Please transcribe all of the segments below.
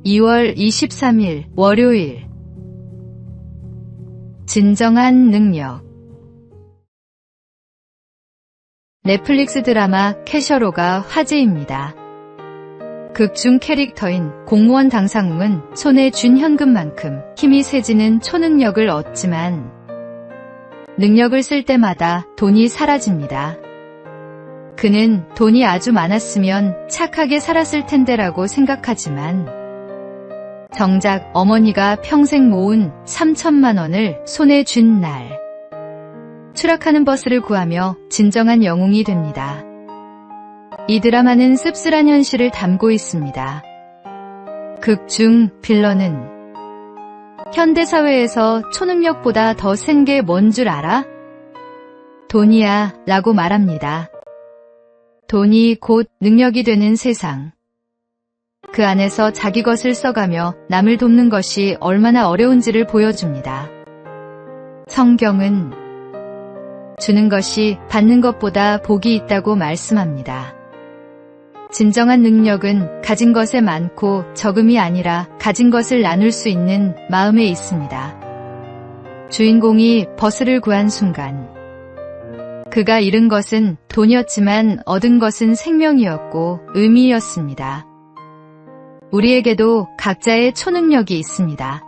2월 23일 월요일. 진정한 능력. 넷플릭스 드라마 캐셔로가 화제입니다. 극중 캐릭터인 공무원 당상웅은 손에 쥔 현금만큼 힘이 세지는 초능력을 얻지만 능력을 쓸 때마다 돈이 사라집니다. 그는 돈이 아주 많았으면 착하게 살았을 텐데라고 생각하지만 정작 어머니가 평생 모은 3천만 원을 손에 쥔 날, 추락하는 버스를 구하며 진정한 영웅이 됩니다. 이 드라마는 씁쓸한 현실을 담고 있습니다. 극중 빌런은 현대사회에서 초능력보다 더 센 게 뭔 줄 알아? 돈이야 라고 말합니다. 돈이 곧 능력이 되는 세상. 그 안에서 자기 것을 써가며 남을 돕는 것이 얼마나 어려운지를 보여줍니다. 성경은 주는 것이 받는 것보다 복이 있다고 말씀합니다. 진정한 능력은 가진 것에 많고 적음이 아니라 가진 것을 나눌 수 있는 마음에 있습니다. 주인공이 버스를 구한 순간 그가 잃은 것은 돈이었지만 얻은 것은 생명이었고 의미였습니다. 우리에게도 각자의 초능력이 있습니다.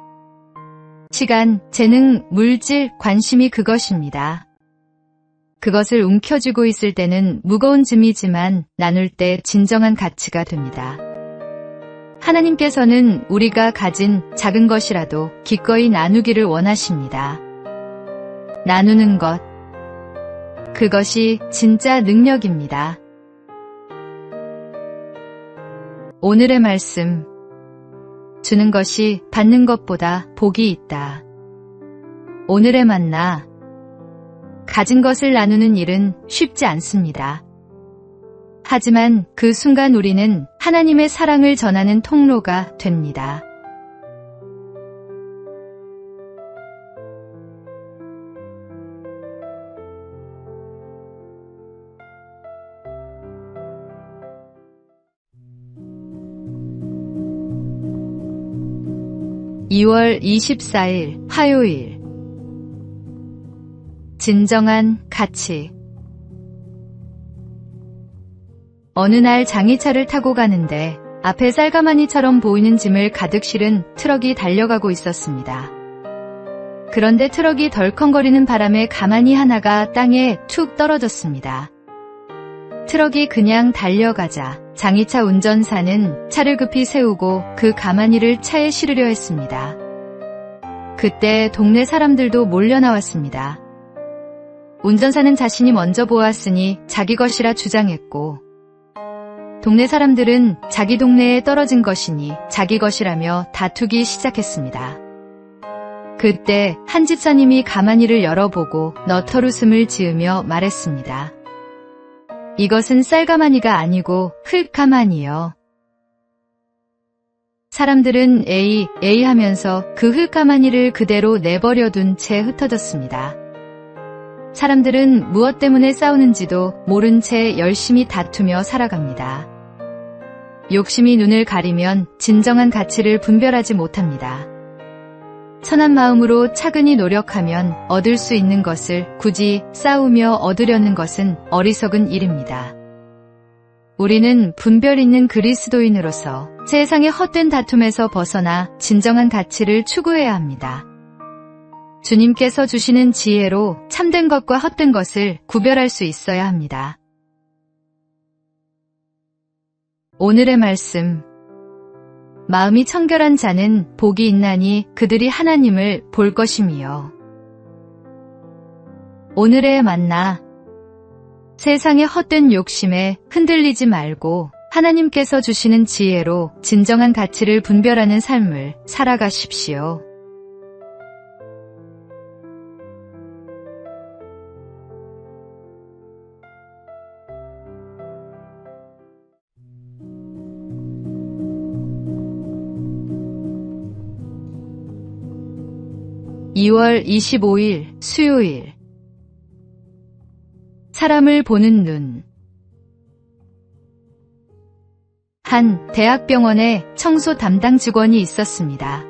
시간, 재능, 물질, 관심이 그것입니다. 그것을 움켜쥐고 있을 때는 무거운 짐이지만 나눌 때 진정한 가치가 됩니다. 하나님께서는 우리가 가진 작은 것이라도 기꺼이 나누기를 원하십니다. 나누는 것, 그것이 진짜 능력입니다. 오늘의 말씀, 주는 것이 받는 것보다 복이 있다. 오늘의 만나, 가진 것을 나누는 일은 쉽지 않습니다. 하지만 그 순간 우리는 하나님의 사랑을 전하는 통로가 됩니다. (2월 24일) 화요일. 진정한 가치. 어느 날 장의차를 타고 가는데 앞에 쌀가마니처럼 보이는 짐을 가득 실은 트럭이 달려가고 있었습니다. 그런데 트럭이 덜컹거리는 바람에 가마니 하나가 땅에 툭 떨어졌습니다. 트럭이 그냥 달려가자 장의차 운전사는 차를 급히 세우고 그 가마니를 차에 실으려 했습니다. 그때 동네 사람들도 몰려 나왔습니다. 운전사는 자신이 먼저 보았으니 자기 것이라 주장했고 동네 사람들은 자기 동네에 떨어진 것이니 자기 것이라며 다투기 시작했습니다. 그때 한 집사님이 가마니를 열어보고 너털웃음을 지으며 말했습니다. 이것은 쌀가마니가 아니고 흙가마니요. 사람들은 에이 하면서 그 흙가마니를 그대로 내버려둔 채 흩어졌습니다. 사람들은 무엇 때문에 싸우는지도 모른 채 열심히 다투며 살아갑니다. 욕심이 눈을 가리면 진정한 가치를 분별하지 못합니다. 선한 마음으로 차근히 노력하면 얻을 수 있는 것을 굳이 싸우며 얻으려는 것은 어리석은 일입니다. 우리는 분별 있는 그리스도인으로서 세상의 헛된 다툼에서 벗어나 진정한 가치를 추구해야 합니다. 주님께서 주시는 지혜로 참된 것과 헛된 것을 구별할 수 있어야 합니다. 오늘의 말씀. 마음이 청결한 자는 복이 있나니 그들이 하나님을 볼 것임이요. 오늘의 만나. 세상의 헛된 욕심에 흔들리지 말고 하나님께서 주시는 지혜로 진정한 가치를 분별하는 삶을 살아가십시오. (2월 25일) 수요일. 사람을 보는 눈. 한 대학병원에 청소 담당 직원이 있었습니다.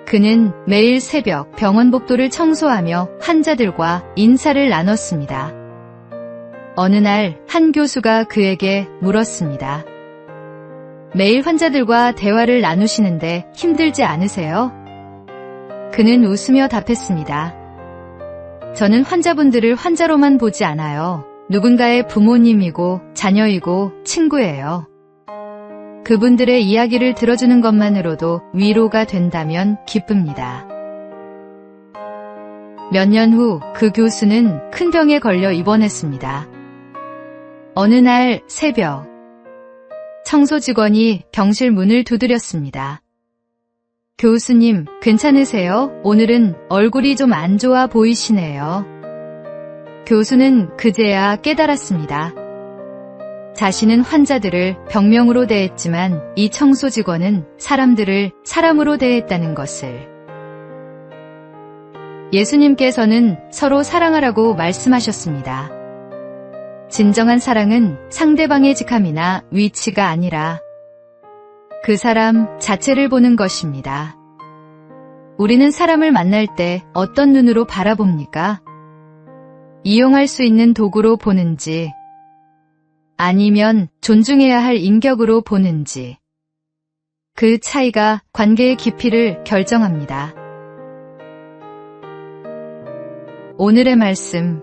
그는 매일 새벽 병원 복도를 청소하며 환자들과 인사를 나눴습니다. 어느 날 한 교수가 그에게 물었습니다. 매일 환자들과 대화를 나누시는데 힘들지 않으세요? 그는 웃으며 답했습니다. 저는 환자분들을 환자로만 보지 않아요. 누군가의 부모님이고 자녀이고 친구예요. 그분들의 이야기를 들어주는 것만으로도 위로가 된다면 기쁩니다. 몇 년 후 그 교수는 큰 병에 걸려 입원했습니다. 어느 날 새벽, 청소 직원이 병실 문을 두드렸습니다. 교수님, 괜찮으세요? 오늘은 얼굴이 좀 안 좋아 보이시네요. 교수는 그제야 깨달았습니다. 자신은 환자들을 병명으로 대했지만 이 청소 직원은 사람들을 사람으로 대했다는 것을. 예수님께서는 서로 사랑하라고 말씀하셨습니다. 진정한 사랑은 상대방의 직함이나 위치가 아니라 그 사람 자체를 보는 것입니다. 우리는 사람을 만날 때 어떤 눈으로 바라봅니까? 이용할 수 있는 도구로 보는지, 아니면 존중해야 할 인격으로 보는지, 그 차이가 관계의 깊이를 결정합니다. 오늘의 말씀.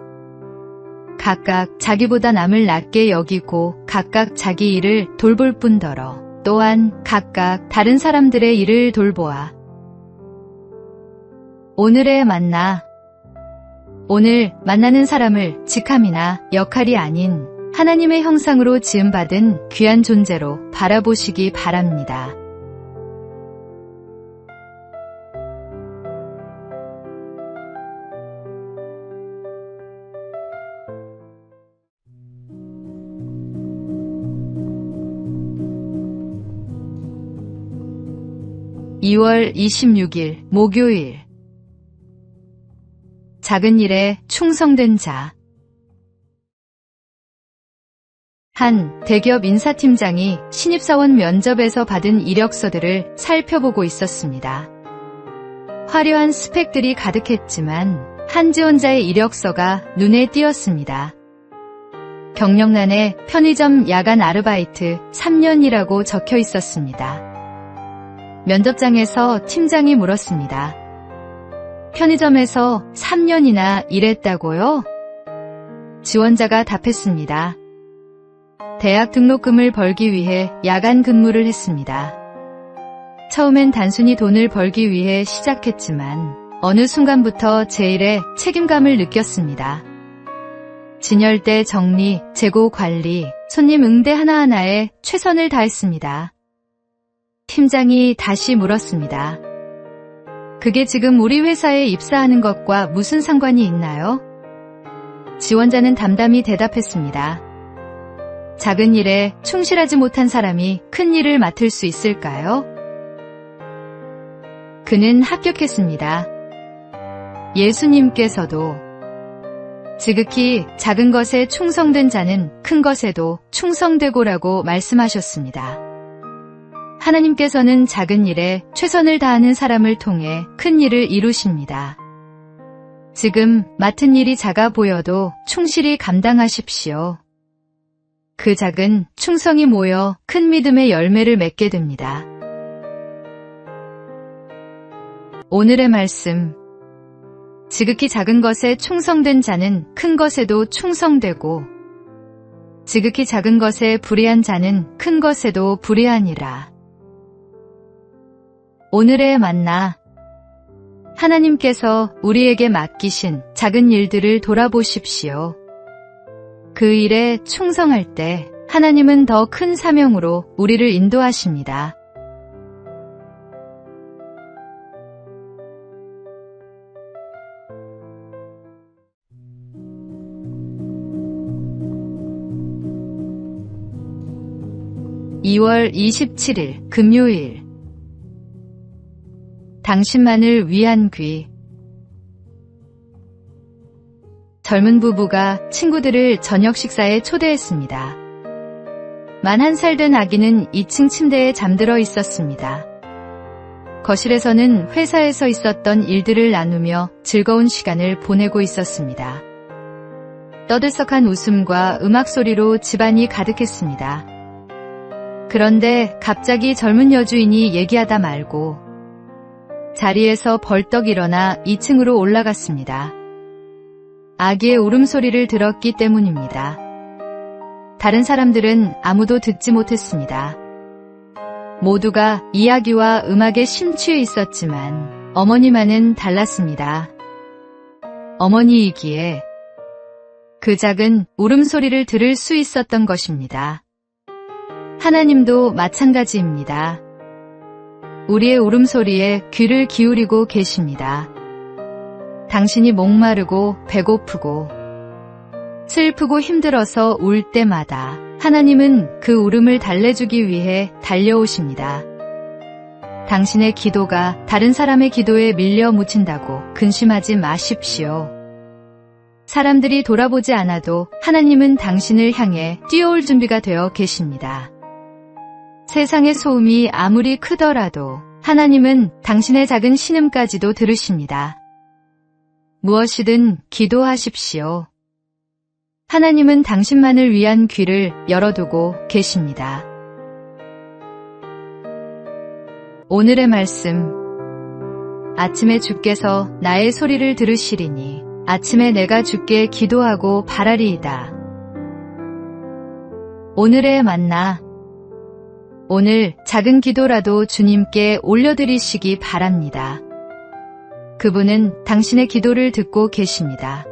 각각 자기보다 남을 낮게 여기고 각각 자기 일을 돌볼 뿐더러 또한 각각 다른 사람들의 일을 돌보아. 오늘의 만나. 오늘 만나는 사람을 직함이나 역할이 아닌 하나님의 형상으로 지음받은 귀한 존재로 바라보시기 바랍니다. (2월 26일) 목요일. 작은 일에 충성된 자. 한 대기업 인사팀장이 신입사원 면접에서 받은 이력서들을 살펴보고 있었습니다. 화려한 스펙들이 가득했지만 한 지원자의 이력서가 눈에 띄었습니다. 경력란에 편의점 야간 아르바이트 3년이라고 적혀 있었습니다. 면접장에서 팀장이 물었습니다. 편의점에서 3년이나 일했다고요? 지원자가 답했습니다. 대학 등록금을 벌기 위해 야간 근무를 했습니다. 처음엔 단순히 돈을 벌기 위해 시작했지만 어느 순간부터 제 일에 책임감을 느꼈습니다. 진열대 정리, 재고 관리, 손님 응대 하나하나에 최선을 다했습니다. 팀장이 다시 물었습니다. 그게 지금 우리 회사에 입사하는 것과 무슨 상관이 있나요? 지원자는 담담히 대답했습니다. 작은 일에 충실하지 못한 사람이 큰 일을 맡을 수 있을까요? 그는 합격했습니다. 예수님께서도 지극히 작은 것에 충성된 자는 큰 것에도 충성되고라고 말씀하셨습니다. 하나님께서는 작은 일에 최선을 다하는 사람을 통해 큰 일을 이루십니다. 지금 맡은 일이 작아 보여도 충실히 감당하십시오. 그 작은 충성이 모여 큰 믿음의 열매를 맺게 됩니다. 오늘의 말씀. 지극히 작은 것에 충성된 자는 큰 것에도 충성되고 지극히 작은 것에 불의한 자는 큰 것에도 불의하니라. 오늘의 만나. 하나님께서 우리에게 맡기신 작은 일들을 돌아보십시오. 그 일에 충성할 때 하나님은 더 큰 사명으로 우리를 인도하십니다. (2월 27일) 금요일. 당신만을 위한 귀. 젊은 부부가 친구들을 저녁 식사에 초대했습니다. 만 1살 된 아기는 2층 침대에 잠들어 있었습니다. 거실에서는 회사에서 있었던 일들을 나누며 즐거운 시간을 보내고 있었습니다. 떠들썩한 웃음과 음악 소리로 집안이 가득했습니다. 그런데 갑자기 젊은 여주인이 얘기하다 말고 자리에서 벌떡 일어나 2층으로 올라갔습니다. 아기의 울음소리를 들었기 때문입니다. 다른 사람들은 아무도 듣지 못했습니다. 모두가 이야기와 음악에 심취해 있었지만 어머니만은 달랐습니다. 어머니이기에 그 작은 울음소리를 들을 수 있었던 것입니다. 하나님도 마찬가지입니다. 우리의 울음소리에 귀를 기울이고 계십니다. 당신이 목마르고 배고프고 슬프고 힘들어서 울 때마다 하나님은 그 울음을 달래주기 위해 달려오십니다. 당신의 기도가 다른 사람의 기도에 밀려 묻힌다고 근심하지 마십시오. 사람들이 돌아보지 않아도 하나님은 당신을 향해 뛰어올 준비가 되어 계십니다. 세상의 소음이 아무리 크더라도 하나님은 당신의 작은 신음까지도 들으십니다. 무엇이든 기도하십시오. 하나님은 당신만을 위한 귀를 열어두고 계십니다. 오늘의 말씀. 아침에 주께서 나의 소리를 들으시리니 아침에 내가 주께 기도하고 바라리이다. 오늘의 만나. 오늘 작은 기도라도 주님께 올려드리시기 바랍니다. 그분은 당신의 기도를 듣고 계십니다.